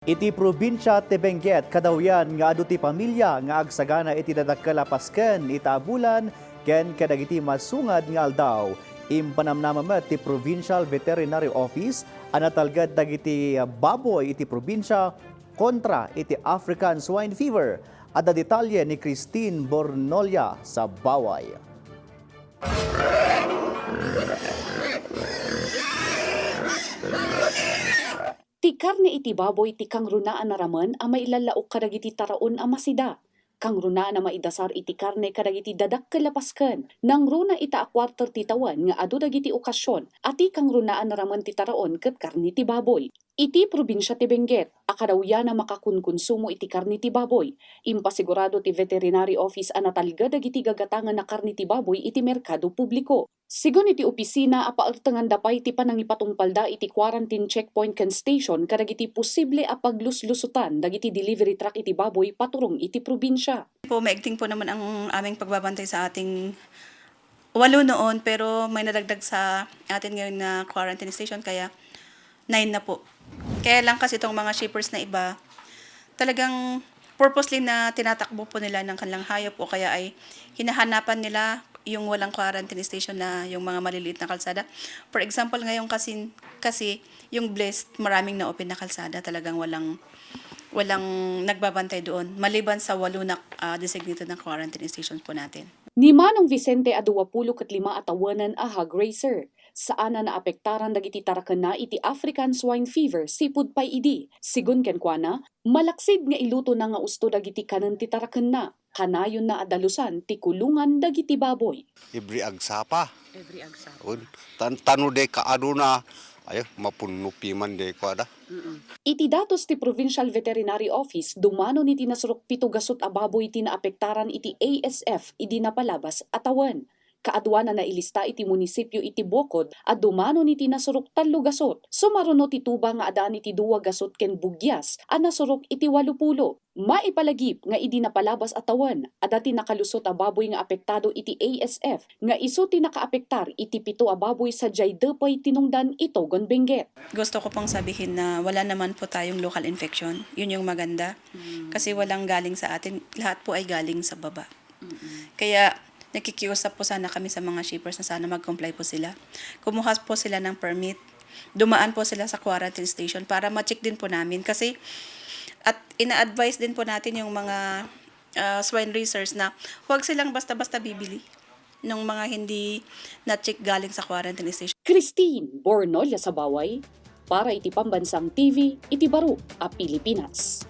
Iti probinsya ti Benguet kadawyan nga adu ti pamilya nga agsagana iti dadakkel a Pasken itabulan ken kadagiti masungad nga aldaw. Impanamnamamet ti Provincial Veterinary Office anatalgad dagiti baboy iti probinsya kontra iti African Swine Fever. Ada detalye ni Christine Bornolia sa Baway. Ti karne iti baboy ti kang runaan na raman a mailalaok kadagiti taraon a masida. Kang runaan na maidasar iti karne kadagiti dadakkel a Pasken. Nang runa ita a kwarter ti tawan nga adu dagiti okasyon ati kang runaan na raman ti taraon ket karne ti baboy. Iti probinsya ti Benguet, akadawya na makakunkonsumo iti karne ti baboy. Impasigurado ti Veterinary Office anatalga dagiti gagatangan na karne ti baboy iti merkado publiko. Sigon iti opisina apaartangan dapay ti panangipatungpalda iti quarantine checkpoint ken station kadagiti posible a pagluslusutan dagiti delivery truck iti baboy paturong iti probinsya. Maigting po naman ang aming pagbabantay sa ating 8 noon pero may nadagdag sa atin ngayon na quarantine station kaya 9 na po. Kaya lang kasi itong mga shippers na iba, talagang purposely na tinatakbo po nila ng kanilang hayop o kaya ay hinahanapan nila yung walang quarantine station na yung mga maliliit na kalsada. For example, ngayon kasi yung Blessed, maraming na-open na kalsada, talagang walang nagbabantay doon. Maliban sa 8 na designated na quarantine stations po natin. Ni Manong Vicente a 25 atawanan a hog racer. Saan na naapektaran dagiti taraken na iti African Swine Fever sipud pay idi. Sigun ken kuana, malaksid nga iluto na nga usto dagiti kanen ti taraken na. Kanayon na adalusan ti kulungan dagiti baboy. Every agsapa. Every agsap. Tanu de kaado na ayo mapunupi man de ko ada. Iti datos ti Provincial Veterinary Office dumano ni tinasurok 7 gasot a baboy ti naapektaran iti ASF idi napalabas atawan. Kaadwa na nailista iti munisipyo iti Bocod at dumano ni tinasurok 3 gasot. Sumaruno ti tuba nga adaan iti 2 gasot ken bugyas a nasurok iti 80. Maipalagip nga idi napalabas atawan adati nakalusot a baboy nga apektado iti ASF nga isu ti nakaapektar iti 7 a baboy sa Jaydepay tinungdan itogon Benguet. Gusto ko pong sabihin na wala naman po tayong local infection. Yun yung maganda. Kasi walang galing sa atin. Lahat po ay galing sa baba. Kaya nakikiusap po sana kami sa mga shippers na sana mag-comply po sila. Kumuha po sila ng permit. Dumaan po sila sa quarantine station para ma-check din po namin. Kasi at ina-advise din po natin yung mga swine raisers na huwag silang basta-basta bibili ng mga hindi na-check galing sa quarantine station. Christine Bornolia sa Baway para iti Pambansang TV iti Baro a Pilipinas.